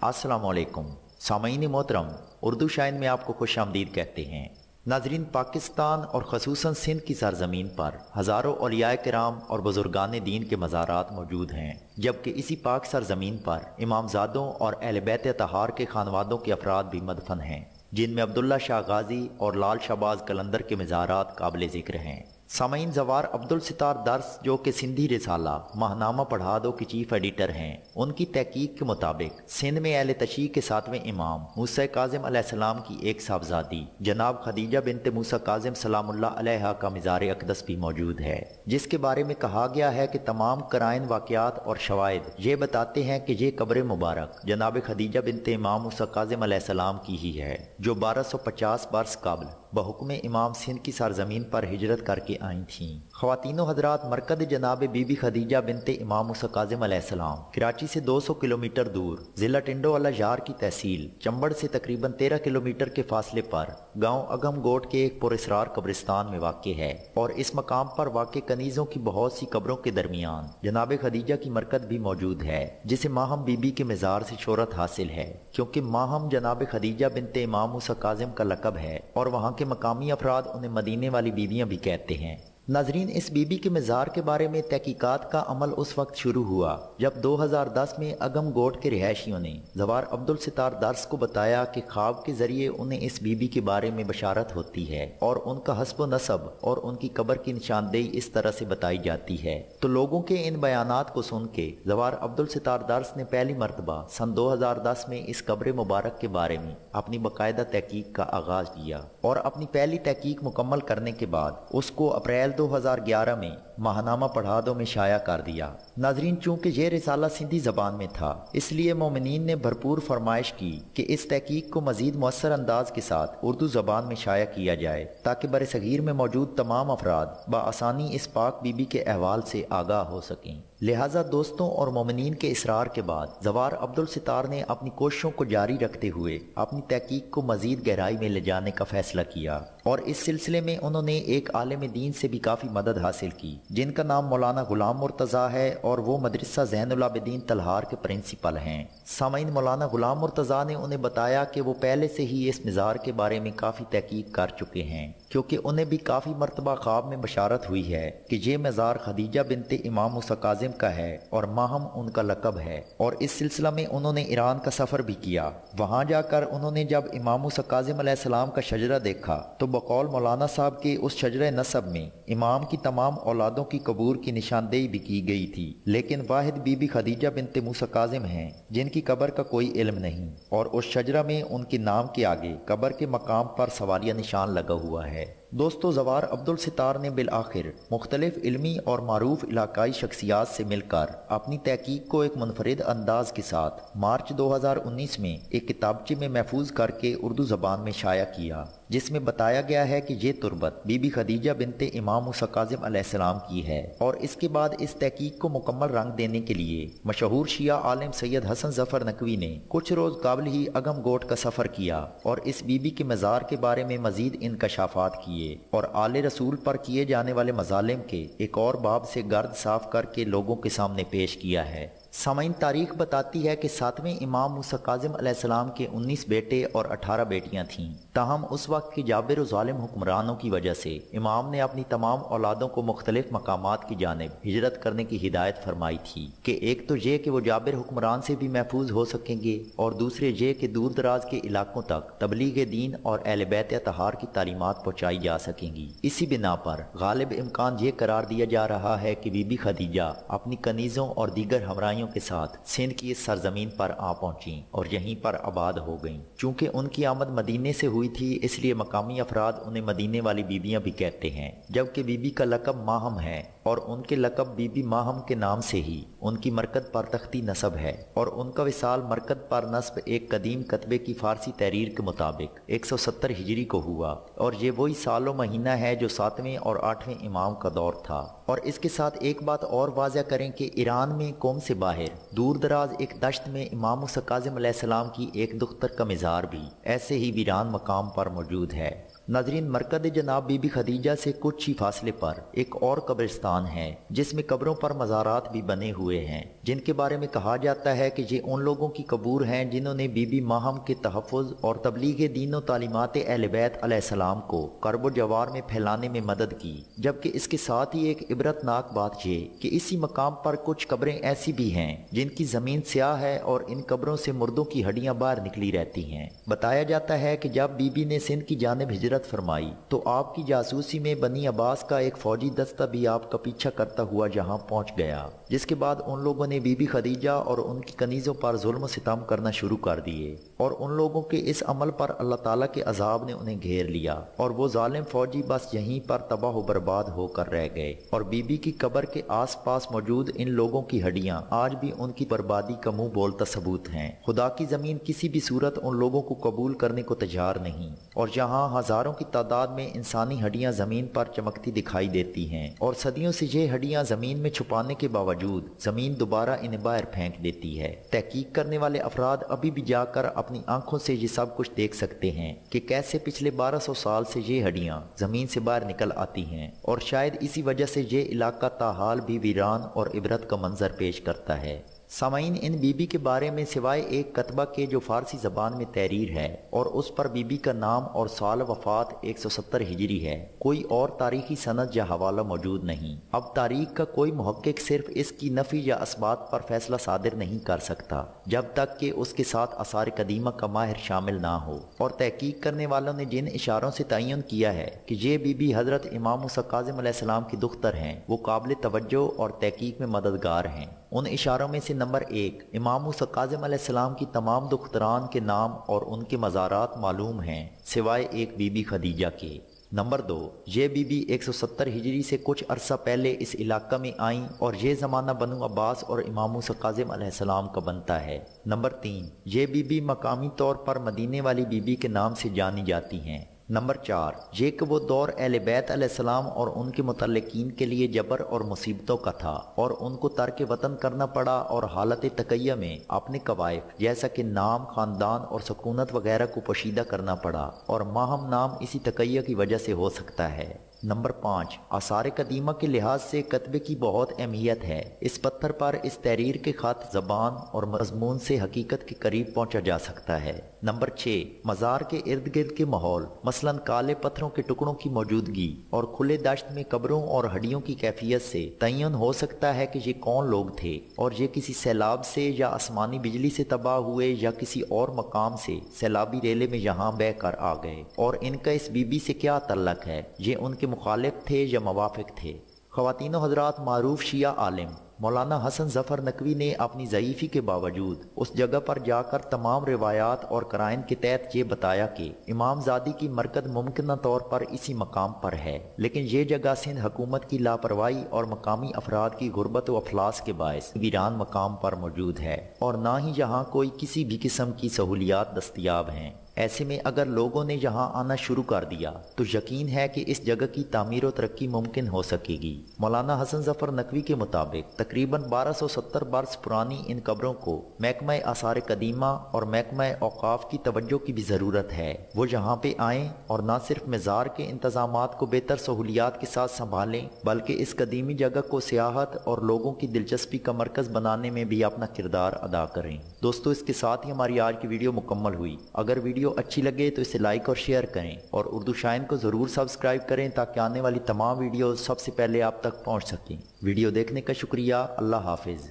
अस्सलाम वालेकुम सामईन मोहतरम, उर्दू शाइन में आपको खुश आमदीद कहते हैं। नाजरीन, पाकिस्तान और ख़ुसूसन सिंध की सरजमीन पर हज़ारों औलियाए किराम और बुजुर्गान दीन के मज़ारात मौजूद हैं, जबकि इसी पाक सरजमीन पर इमामजादों और अहले बैत तहार के खानवादों के अफराद भी मदफन हैं, जिनमें अब्दुल्ला शाह गाजी और लाल शाहबाज कलंदर के मज़ारात काबिल ज़िक्र हैं। सामईन, ज़वार अब्दुल सितार दर्स, जो कि सिंधी रिसाला माहनामा पढ़ा दो के चीफ एडिटर हैं, उनकी तहकीक के मुताबिक सिंध में अहले तशरीह के 7वें इमाम मूसा काज़िम अलैहिस्सलाम की एक साहबजादी जनाब खदीजा बिनते मूसा काज़िम सलामुल्लाह अलैहा का मज़ार अक़दस भी मौजूद है, जिसके बारे में कहा गया है कि तमाम कराइन, वाक़यात और शवाहिद ये बताते हैं कि ये कब्र मुबारक जनाब खदीजा बिनते इमाम मूसा काज़िम अलैहिस्सलाम की ही है, जो 1250 बरस कबल बहुक्म इमाम सिंध की सरजमीन पर हिजरत करके आई थीं। ख़वातीनो हज़रात, मरकद जनाब बीबी खदीजा बिनते इमाम मूसा काज़िम अलैहिस्सलाम कराची से 200 किलोमीटर दूर ज़िला टिंडोवाला यार की तहसील चंबड़ से तकरीबन 13 किलोमीटर के फासले पर गांव अगम गोट के एक पुरस्रार कब्रिस्तान में वाक़ है, और इस मकाम पर वाक़ कनीज़ों की बहुत सी कब्रों के दरमियान जनाब खदीजा की मरकद भी मौजूद है, जिसे माहम बीबी के मज़ार से शोहरत हासिल है, क्योंकि माहम जनाब खदीजा बिनते इमाम मूसा काज़िम का लक़ब है और वहाँ के मकामी अफराद उन्हें मदीने वाली बीबियाँ भी कहते हैं। नाजरीन, इस बीबी के मज़ार के बारे में तहकीकात का अमल उस वक्त शुरू हुआ जब 2010 में अगम गोट के रिहायशियों ने ज़वार अब्दुल सितार दर्स को बताया कि ख्वाब के ज़रिए उन्हें इस बीबी के बारे में बशारत होती है और उनका हस्ब नसब और उनकी कब्र की निशानदेही इस तरह से बताई जाती है। तो लोगों के इन बयानात को सुन के ज़वार अब्दुल सितार दर्स ने पहली मरतबा सन 2010 में इस कब्र मुबारक के बारे में अपनी बाकायदा तहकीक का आगाज़ किया, और अपनी पहली तहकीक मुकम्मल करने के बाद उसको अप्रैल 2011 में माहनामा पढ़ा दो में शाया कर दिया। नाजरीन, चूंकि ये रिसाला सिंधी ज़बान में था, इसलिए मोमिनीन ने भरपूर फरमाइश की कि इस तहकीक को मज़ीद मुअस्सर अंदाज के साथ उर्दू ज़बान में शाया किया जाए, ताकि बर सगीर में मौजूद तमाम अफराद बआसानी इस पाक बीबी के अहवाल से आगाह हो सकें। लिहाजा दोस्तों और मोमिनीन के इसरार के बाद ज़वार अब्दुल सितार ने अपनी कोशिशों को जारी रखते हुए अपनी तहकीक को मज़ीद गहराई में ले जाने का फैसला किया, और इस सिलसिले में उन्होंने एक आलिम दीन से भी काफ़ी मदद हासिल की, जिनका नाम मौलाना गुलाम मुर्तज़ा है और वो मदरसा ज़ैनुल आबिदीन तलहार के प्रिंसिपल हैं। सामईन, मौलाना गुलाम मुर्तज़ा ने उन्हें बताया कि वो पहले से ही इस मज़ार के बारे में काफ़ी तहकीक कर चुके हैं, क्योंकि उन्हें भी काफ़ी मरतबा ख्वाब में बशारत हुई है कि ये मज़ार खदीजा बिनते इमाम मूसा काज़िम का है और माहम उनका लक़ब है, और इस सिलसिला में उन्होंने ईरान का सफ़र भी किया। वहाँ जाकर उन्होंने जब इमाम मूसा काज़िम अलैहिस्सलाम का शजरा देखा तो बकौल मौलाना साहब के उस शजरा नसब में इमाम की तमाम औलादों की कबूर की निशानदेही भी की गई थी, लेकिन वाहिद बीबी खदीजा बिनते मूसा काज़िम हैं जिनकी कब्र का कोई इल्म नहीं, और उस शजरा में उनके नाम के आगे कब्र के मकाम पर सवालिया निशान लगा हुआ है। दोस्तों, ज़वार अब्दुल सितार ने बिल आखिर मुख्तलिफ इल्मी और मारूफ इलाकाई शख्सियात से मिलकर अपनी तहकीक को एक मुनफरिद अंदाज के साथ मार्च 2019 में एक किताबचे में महफूज करके उर्दू ज़बान में शाया किया, जिसमें बताया गया है कि ये तुरबत बीबी खदीजा बिनते इमाम मूसा काज़िम अलैहिस्सलाम की है। और इसके बाद इस तहकीक को मुकम्मल रंग देने के लिए मशहूर शिया आलिम सैयद हसन ज़फ़र नकवी ने कुछ रोज़ काबिल ही अगम गोट का सफ़र किया और इस बीबी के मज़ार के बारे में मज़ीद इंकशाफात किए और आले रसूल पर किए जाने वाले मज़ालिम के एक और बाब से गर्द साफ करके लोगों के सामने पेश किया है। सामईन, तारीख बताती है कि 7वें इमाम मूसा काज़िम अलैहिस्सलाम के 19 बेटे और 18 बेटियां थीं। ताहम उस वक्त के जाबिर और ज़ालिम हुक्मरानों की वजह से इमाम ने अपनी तमाम औलादों को मुख्तलिफ मकामात की जानिब हिजरत करने की हिदायत फरमाई थी कि एक तो ये कि वो जाबिर हुक्मरान से भी महफूज हो सकेंगे, और दूसरे ये कि दूर दराज के इलाकों तक तबलीग दीन और अहले बैत तहार की तालीमात पहुँचाई जा सकेंगी। इसी बिना पर गालिब इम्कान ये करार दिया जा रहा है कि बीबी खदीजा अपनी कनीज़ों और दीगर हमराइयों के साथ सिंध की इस सरजमीन पर आ पहुंची और यहीं पर आबाद हो गईं। चूंकि उनकी आमद मदीने से हुई थी, इसलिए मकामी अफराद उन्हें मदीने वाली बीबियां भी कहते हैं, जबकि बीबी का लक़ब माहम है और उनके लक़ब बीबी माहम के नाम से ही उनकी मरकद पर तख्ती नसब है, और उनका विसाल मरकद पर नस्ब एक कदीम कतबे की फारसी तहरीर के मुताबिक 170 हिजरी को हुआ, और ये वही साल व महीना है जो 7वें और 8वें इमाम का दौर था। और इसके साथ एक बात और वाज़ह करें कि ईरान में कौम से बाहर दूर दराज एक दश्त में इमाम मूसा काज़िम अलैहिस्सलाम की एक दुख्तर का मज़ार भी ऐसे ही वीरान मकाम पर मौजूद है। नाजरीन, मरकद जनाब बीबी खदीजा से कुछ ही फासले पर एक और कब्रिस्तान قبرستان ہے جس میں قبروں پر مزارات بھی بنے ہوئے ہیں، جن کے بارے میں کہا جاتا ہے کہ یہ ان لوگوں کی قبور ہیں جنہوں نے بی بی ماہم کے تحفظ اور تبلیغ دین و تعلیمات اہل بیت علیہ السلام کو کرب و جوار میں پھیلانے میں مدد کی۔ جبکہ اس کے ساتھ ہی ایک عبرت ناک بات یہ کہ اسی مقام پر کچھ قبریں ایسی بھی ہیں جن کی زمین سیاہ ہے اور ان قبروں سے مردوں کی ہڈیاں باہر نکلی رہتی ہیں۔ بتایا جاتا ہے کہ جب بی بی نے سندھ کی جانب ہجرت فرمائی تو آپ کی جاسوسی میں بنی عباس کا ایک فوجی دستہ بھی آپ کا پیچھا کرتا ہوا جہاں پہنچ گیا، جس کے بعد ان لوگوں نے بی بی خدیجہ اور ان کی کنیزوں پر ظلم و ستم کرنا شروع کر دیے، اور ان لوگوں کے اس عمل پر اللہ تعالیٰ کے عذاب نے انہیں گھیر لیا، اور وہ ظالم فوجی بس یہیں پر تباہ و برباد ہو کر رہ گئے، اور بی بی کی قبر کے آس پاس موجود ان لوگوں کی ہڈیاں آج بھی ان کی بربادی کا منہ بولتا ثبوت ہیں۔ خدا کی زمین کسی بھی صورت ان لوگوں کو قبول کرنے کو تیار نہیں، اور جہاں ہزاروں کی تعداد میں انسانی ہڈیاں زمین پر چمکتی دکھائی دیتی ہیں اور صدیوں سے یہ ہڈیاں زمین میں چھپانے کے باوجود زمین دوبارہ انہیں باہر پھینک دیتی ہے، تحقیق کرنے والے افراد ابھی بھی جا کر اپنی آنکھوں سے یہ سب کچھ دیکھ سکتے ہیں کہ کیسے پچھلے 1200 سال سے یہ ہڈیاں زمین سے باہر نکل آتی ہیں، اور شاید اسی وجہ سے یہ علاقہ تاحال بھی ویران اور عبرت کا منظر پیش کرتا ہے۔ سامعین، ان بی بی کے بارے میں سوائے ایک کتبہ کے جو فارسی زبان میں تحریر ہے اور اس پر بی بی کا نام اور سال وفات 170 ہجری ہے، کوئی اور تاریخی سند یا حوالہ موجود نہیں۔ اب تاریخ کا کوئی محقق صرف اس کی نفی یا اثبات پر فیصلہ صادر نہیں کر سکتا جب تک کہ اس کے ساتھ آثار قدیمہ کا ماہر شامل نہ ہو، اور تحقیق کرنے والوں نے جن اشاروں سے تعین کیا ہے کہ یہ بی بی حضرت امام موسیٰ کاظم علیہ السلام کی دختر ہیں، وہ قابل توجہ اور تحقیق میں مددگار ہیں۔ ان اشاروں میں سے نمبر 1، امام موسیٰ کاظم علیہ السلام کی تمام دختران کے نام اور ان کے مزارات معلوم ہیں سوائے ایک بی بی خدیجہ کے۔ نمبر 2، یہ بی بی 170 ہجری سے کچھ عرصہ پہلے اس علاقہ میں آئیں اور یہ زمانہ بنو عباس اور امام موسیٰ کاظم علیہ السلام کا بنتا ہے۔ نمبر 3، یہ بی بی مقامی طور پر مدینے والی بی بی کے نام سے جانی جاتی ہیں۔ نمبر 4، یہ کہ وہ دور اہل بیت علیہ السلام اور ان کے متعلقین کے لیے جبر اور مصیبتوں کا تھا، اور ان کو ترک وطن کرنا پڑا اور حالت تقیہ میں اپنے قوائف جیسا کہ نام، خاندان اور سکونت وغیرہ کو پوشیدہ کرنا پڑا، اور ماہم نام اسی تقیہ کی وجہ سے ہو سکتا ہے۔ نمبر 5، آثار قدیمہ کے لحاظ سے کتبے کی بہت اہمیت ہے۔ اس پتھر پر اس تحریر کے خط زبان اور مضمون سے حقیقت کے قریب پہنچا جا سکتا ہے۔ نمبر 6، مزار کے ارد گرد کے ماحول، مثلاً کالے پتھروں کے ٹکڑوں کی موجودگی اور کھلے دشت میں قبروں اور ہڈیوں کی کیفیت سے تعین ہو سکتا ہے کہ یہ کون لوگ تھے، اور یہ کسی سیلاب سے یا آسمانی بجلی سے تباہ ہوئے یا کسی اور مقام سے سیلابی ریلے میں یہاں بہہ کر آ گئے، اور ان کا اس بی بی سے کیا تعلق ہے، یہ ان کے مخالف تھے یا موافق تھے۔ خواتین و حضرات، معروف شیعہ عالم مولانا حسن ظفر نقوی نے اپنی ضعیفی کے باوجود اس جگہ پر جا کر تمام روایات اور قرائن کے تحت یہ بتایا کہ امام زادی کی مرکز ممکنہ طور پر اسی مقام پر ہے، لیکن یہ جگہ سندھ حکومت کی لاپرواہی اور مقامی افراد کی غربت و افلاس کے باعث ویران مقام پر موجود ہے، اور نہ ہی یہاں کوئی کسی بھی قسم کی سہولیات دستیاب ہیں۔ ایسے میں اگر لوگوں نے یہاں آنا شروع کر دیا تو یقین ہے کہ اس جگہ کی تعمیر و ترقی ممکن ہو سکے گی۔ مولانا حسن ظفر نقوی کے مطابق تقریباً 1270 برس پرانی ان قبروں کو محکمہ آثار قدیمہ اور محکمہ اوقاف کی توجہ کی بھی ضرورت ہے، وہ یہاں پہ آئیں اور نہ صرف مزار کے انتظامات کو بہتر سہولیات کے ساتھ سنبھالیں بلکہ اس قدیمی جگہ کو سیاحت اور لوگوں کی دلچسپی کا مرکز بنانے میں بھی اپنا کردار ادا کریں۔ دوستو، اس کے ساتھ ہی ہماری آج کی ویڈیو مکمل ہوئی۔ اگر ویڈیو اچھی لگے تو اسے لائک اور شیئر کریں، اور اردو شائن کو ضرور سبسکرائب کریں تاکہ آنے والی تمام ویڈیوز سب سے پہلے آپ تک پہنچ سکیں۔ ویڈیو دیکھنے کا شکریہ۔ اللہ حافظ۔